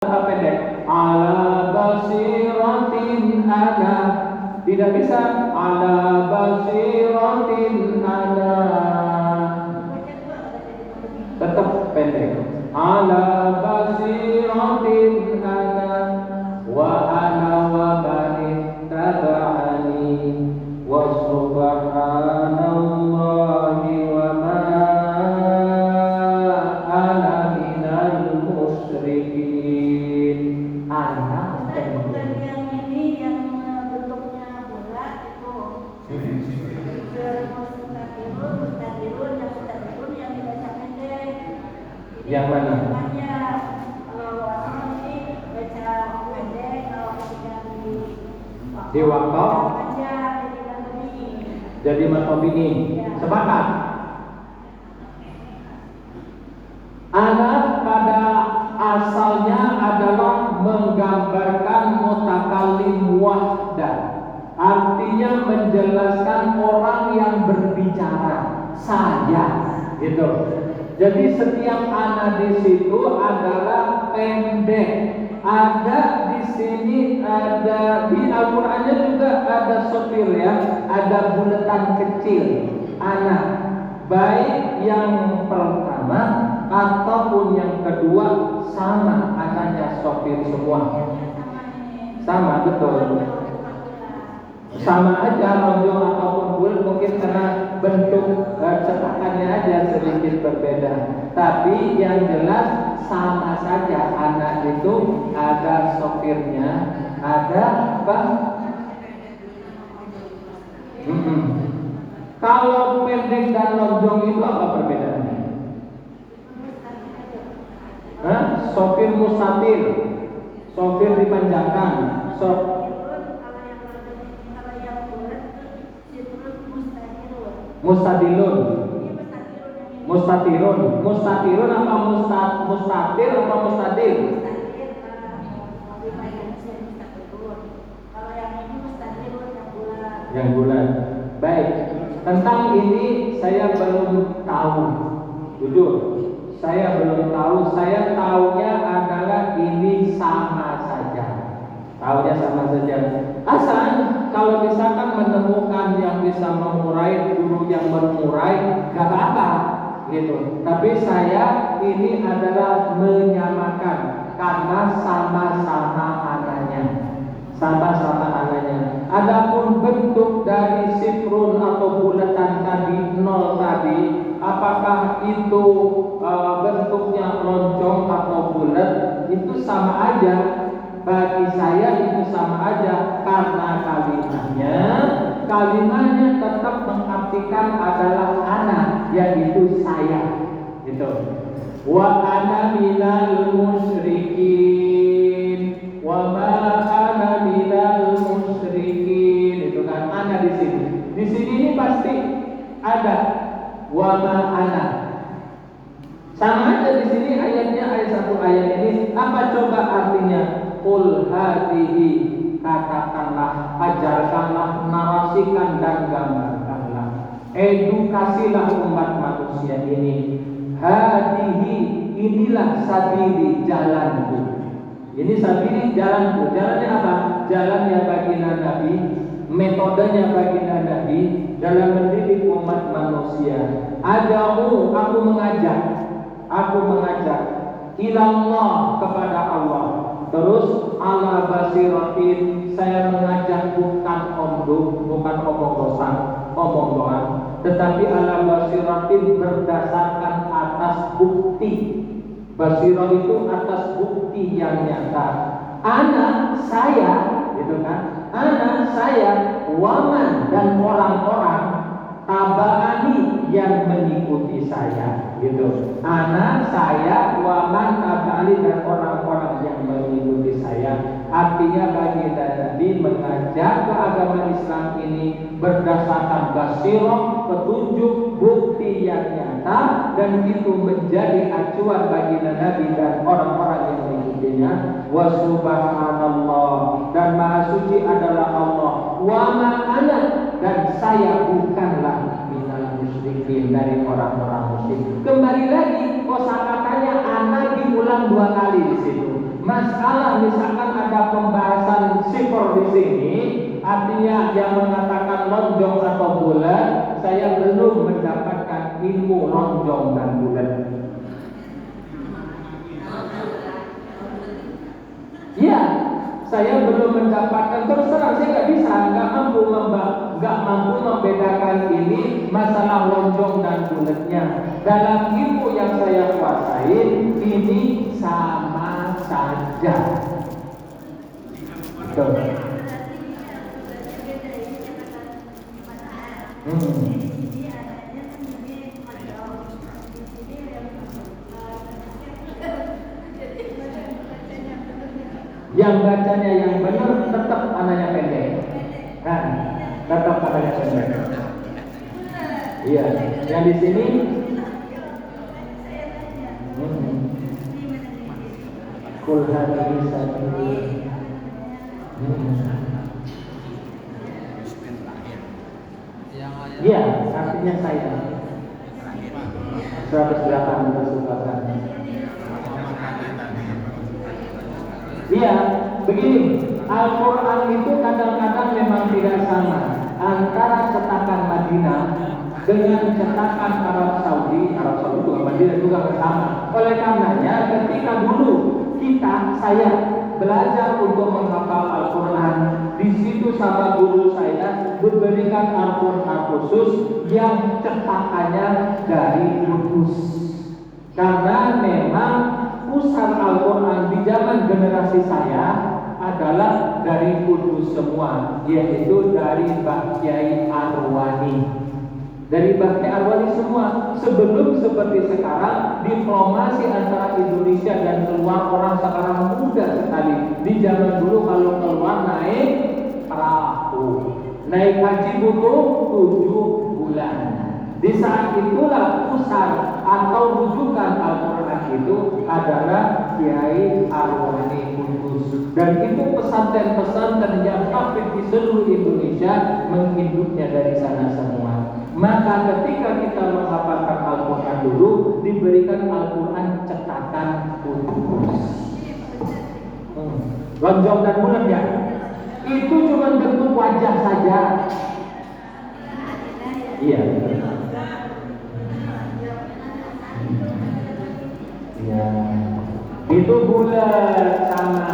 pendek. Ala basiratin ana. Tidak bisa. Ala basiratin ana. Tetap pendek. Ala basiratin ana wa ana wa man tabani wa subhanallahi wa ma ana minal musyrikin. Ana bukan yang ini yang bentuknya bulat itu. Mustaqirun yang dibaca pendek. Yang mana? Kalau asal ini baca pendek, kalau ketika Di wakaf jadi matobini. Sepakat? Anak pada asalnya adalah menggambarkan mutakallim wahdah. Artinya menjelaskan orang yang berbicara, saya, gitu. Jadi setiap anak di situ adalah pendek. Ada di sini, ada di Al-Qur'annya juga ada sopir ya, ada bulatan kecil anak, baik yang pertama ataupun yang kedua sama anaknya sopir semua. Sama betul. Sama aja lonjong ataupun bulat, mungkin karena bentuk cetakannya aja sedikit berbeda. Tapi yang jelas sama saja anak itu ada sopirnya, ada apa? Kalau pendek dan lonjong itu apa perbedaannya? Sopir mustatir, sopir dipanjangkan, mustadilun, mustatirun apa mustatir apa mustadil? Yang bulat. Baik. Tentang ini saya belum tahu. Jujur, saya belum tahu. Saya tahunya adalah ini sama saja. Tahunya sama saja. Asal kalau misalkan menemukan yang bisa mengurai, guru yang mengurai, gak apa-apa gitu. Tapi saya ini adalah menyamakan karena sama-sama anaknya. Sama-sama anaknya. Adapun bentuk dari sifrun atau bulatan tadi, nol tadi, apakah itu bentuknya lonjong atau bulat, itu sama aja. Bagi saya itu sama aja karena kalimatnya tetap mengartikan adalah ana, yaitu saya, gitu. Wa ana minal musyrikin, wa ma ana minal musyrikin, itu kan ana di sini. Di sini ini pasti ada wa ma ana. Sama aja di sini ayatnya, ayat satu ayat ini apa coba artinya? Qul hadihi, katakanlah, ajarkanlah, narasikan dan gambarkanlah, edukasilah umat manusia ini. Hadihi, inilah sabili, jalanku. Ini sabili, jalanku. Jalannya apa? Jalannya baginda Nabi, metodenya baginda Nabi dalam mendidik umat manusia. Ad'u, aku mengajak ilallah, kepada Allah. Terus ala basiratin, saya mengajak bukan omong, bukan omong kosong, omong doang, tetapi ala basiratin berdasarkan atas bukti. Basirah itu atas bukti yang nyata. Anak saya, gitu kan? Anak saya, waman, dan orang-orang tabaani, yang mengikuti saya, gitu. Anak saya, waman tabaani, dan orang-orang yang mengikuti saya. Artinya baginda Nabi mengajak ke agama Islam ini berdasarkan basirah, petunjuk, bukti yang nyata, dan itu menjadi acuan baginda Nabi dan orang-orang yang mengikutinya. Wa subhanallah, dan maha suci adalah Allah. Wa ma ana, dan saya bukanlah minal musyrikin, dari orang-orang musyrik. Kembali lagi kosakatanya ana diulang 2 kali di situ. Masalah misalkan ada pembahasan sifar di sini, artinya yang mengatakan lonjong atau bulat, saya belum mendapatkan ilmu lonjong dan bulat. Ya, saya belum mendapatkan, terus terang saya nggak bisa, nggak mampu membedakan ini masalah lonjong dan bulatnya. Dalam ilmu yang saya kuasai, ini sama saja. Betul. Yang bacanya yang benar tetap anaknya pendek. Kan? Tetap anaknya pendek. Iya, yang di sini kul hadhihi sabili. Iya, artinya saya 108 bersukakan. Iya, begini, Al-Quran itu kadang-kadang memang tidak sama antara cetakan Madinah dengan cetakan Arab Saudi juga Madinah juga sama. Oleh karenanya, ketika dulu saya belajar untuk menghafal Al-Quran, di situ sama guru saya memberikan Al-Quran khusus yang cetakannya dari Kudus, karena memang pusat Al-Quran di zaman generasi saya adalah dari Kudus semua, yaitu dari Mbah Kyai Arwani. Dari Mbah Kyai Arwani semua. Sebelum seperti sekarang diplomasi antara Indonesia dan keluar orang sekarang mudah sekali. Di zaman dulu kalau keluar naik perahu, naik haji butuh 7 bulan. Di saat itulah pusat atau rujukan Al-Quran itu adalah Kyai Arwani Kudus, dan itu pesantren-pesantren yang aktif di seluruh Indonesia menginduknya dari sana semua. Maka ketika kita menghafalkan Al-Quran dulu, diberikan Al-Quran cetakan Kudus. Lonjong dan bulat ya, itu cuma bentuk wajah saja. Iya. Ya, itu bulat sama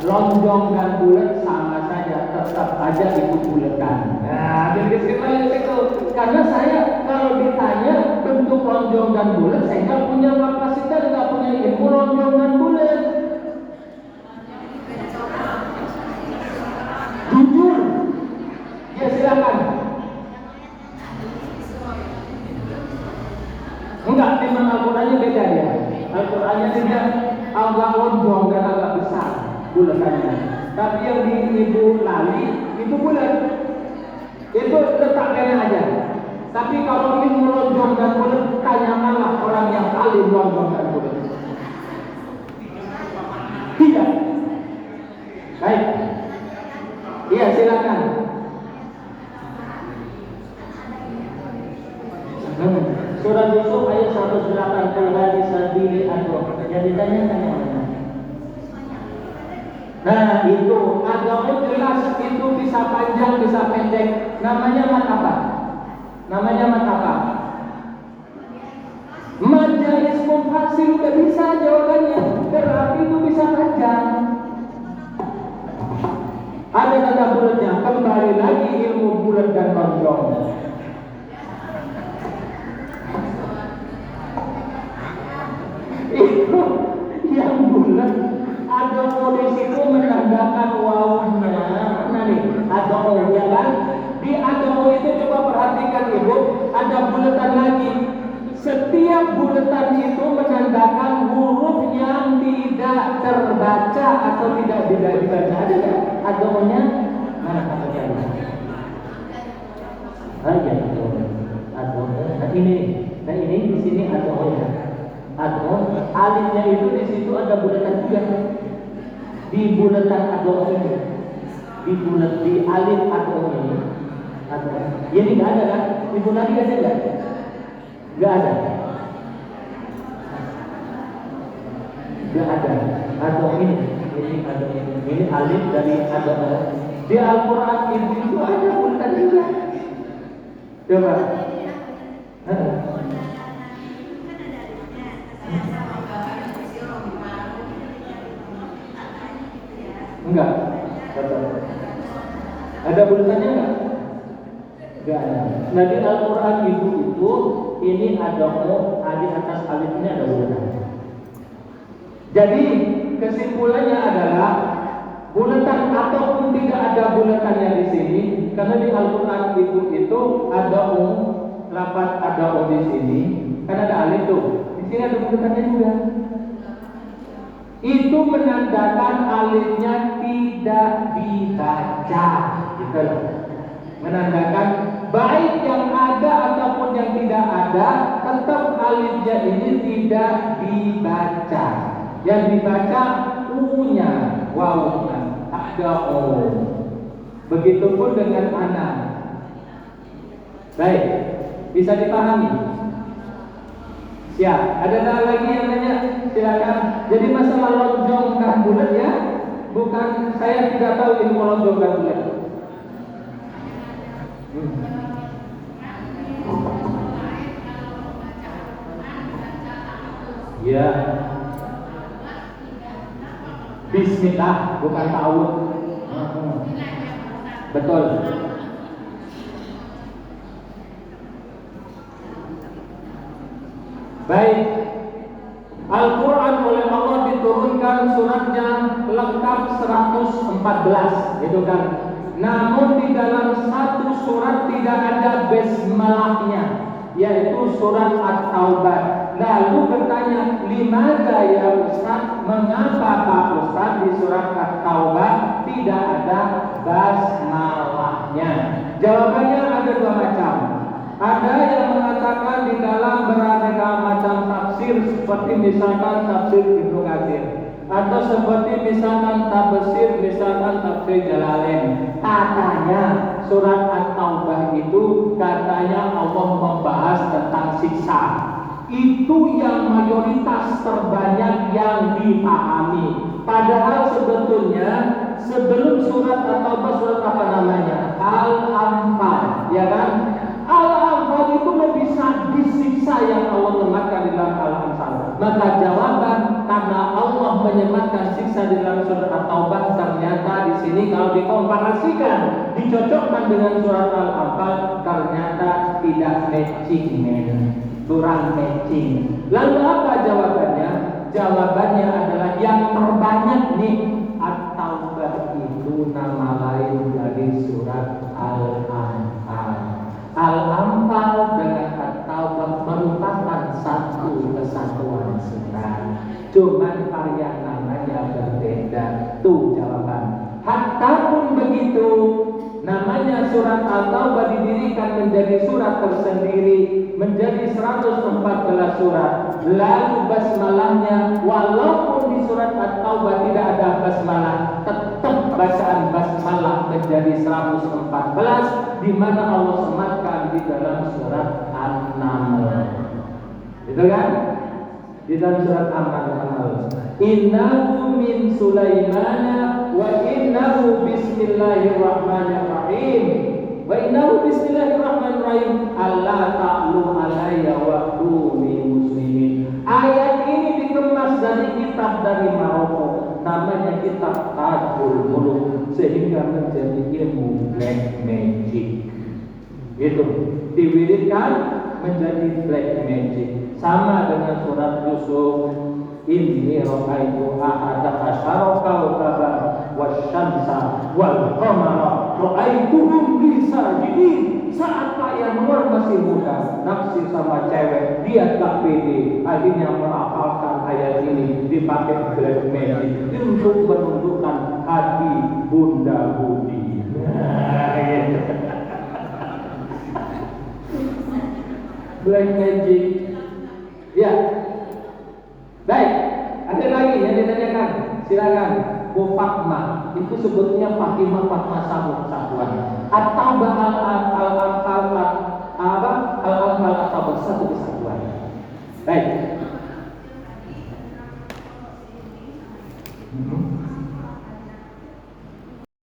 lonjong dan bulat sama saja, tetap aja itu bulatan. Nah, jadi kesimpulan itu, karena saya kalau ditanya bentuk lonjong dan bulat, saya nggak punya kapasitas, nggak punya ilmu lonjong dan bulat. Jujur, ya silakan. Enggak, memang Al-Qurannya beda ya. Al-Qurannya tidak agak lonjong dan agak besar bulatannya. Tapi yang di Ibu Lali itu bulat. Itu letak kena aja. Tapi kalau ingin lonjong dan bulat, tanyakanlah orang yang alim lonjong dan bulat. Tidak. Baik. Iya, silakan. Surah Yusuf ayat 108, kulhadi sabili adwa. Yang ditanyakan yang mana? Nah, itu agama jelas, itu bisa panjang, bisa pendek. Namanya mat apa? Namanya mat apa? Majelis kumfasi udah bisa jawabannya. Berarti itu bisa panjang. Ada kata bulatnya. Kembali lagi ilmu bulat dan lonjong. Itu yang bulat ada di situ menandakan wawunya. Nah nih, ada ya kan? Di ada itu coba perhatikan ibu, ada bulatan lagi. Setiap bulatan itu menandakan huruf yang tidak terbaca atau tidak dibaca. Ada nggak? Ada-nya mana kata saya? Ada. Nah ini di sini ada-nya. Atau alifnya itu di situ ada bulatan juga. Di bulatan atau ini, di alif atau ini, atau ini nggak ada kan? Ibu lagi ada nggak? Nggak ada. Nggak ada. Atau ini ada ini alif dari ada. Di Al-Quran itu ada bulatan juga. Coba. Enggak. Ada bulatannya enggak? Enggak ada. Nah di Al-Quran itu ini ada di atas alifnya ada bulatan. Jadi kesimpulannya adalah bulatan ataupun tidak ada bulatannya di sini, karena di Al-Quran itu ada lafaz ada di sini, karena ada alif tuh. Di sini ada bulatannya juga. Itu menandakan alifnya tidak dibaca, gitu loh. Menandakan baik yang ada ataupun yang tidak ada, tetap alifnya ini tidak dibaca. Yang dibaca u-nya, wawunya, ada o. Begitupun dengan anak. Baik, bisa dipahami? Siap. Ada lagi yang nanya? Silakan. Jadi masalah lonjong dan bulat ya, bukan saya tidak tahu ilmu lonjong dan bulat. Ya. Bismillah, bukan ta'awud. Betul. Baik. Al-Quran oleh Allah diturunkan suratnya lengkap 114, gitu kan. Namun di dalam satu surat tidak ada basmalahnya, yaitu surat At-Taubah. Lalu bertanya, limada ya Ustaz? Mengapa Pak Ustaz di surat At-Taubah tidak ada basmalahnya? Jawabannya ada dua macam. Ada yang mengatakan di dalam beraneka macam tafsir, seperti misalkan tafsir Ibnu Katsir, atau seperti misalkan tafsir tafsir Jalalain. Katanya surat At-Taubah itu katanya Allah membahas tentang siksa. Itu yang mayoritas terbanyak yang dipahami. Padahal sebetulnya sebelum surat At-Taubah surat apa namanya? Al-Anfal, ya kan? Al-Anfal itu lebih sadis siksa yang Allah sematkan di dalam Al-Anfal. Maka jawaban karena Allah menyematkan siksa di dalam surat At-Taubah, ternyata di sini kalau dikomparasikan, dicocokkan dengan surat Al-Anfal, ternyata tidak matching, kurang matching. Lalu apa jawabannya? Jawabannya adalah yang terbanyak nih, At-Taubah itu nama lain dari surat Al-Anfal. Al-Anfal dengan At-Taubah merupakan satu kesatuan surat, cuman varian namanya berbeda. Tuh jawaban. Hatta pun begitu, namanya surat At-Taubah didirikan menjadi surat tersendiri, menjadi 114 surat. Lalu basmalahnya, walaupun di surat At-Taubah tidak ada basmalah, tetap bacaan basmalah menjadi 114, di mana Allah sematkan di dalam surat An-Naml. Itu kan? Di dalam surat An-Naml. Innahu min Sulaimana wa innahu bismillahirrahmanirrahim. Wa innahu bismillahirrahmanirrahim. Allah ta'lu alayya wa'duni muslimin. Ayat ini dikemas dari kitab dari Maroko, namanya kitab Tajul Muluk, sehingga menjadi ilmu black magic. Itu diwiridkan menjadi black magic. Sama dengan surat Yusuf, inni ra'aitu ahada asyara kawkaban wasyamsa wal qamara ra'aituhum li sajidin. Saat Pak Yanwar masih muda, naksir sama cewek, dia tak pede, akhirnya menghafalkan ayat ini dipakai black magic untuk menunjukkan hati Bunda Budi. Black magic. Ya. Baik, ada lagi yang ditanyakan. Silakan. Bu Fatma, itu sebetulnya Fatimah satuan. At-Taubah Al-Anfal satu kesatuan. Baik.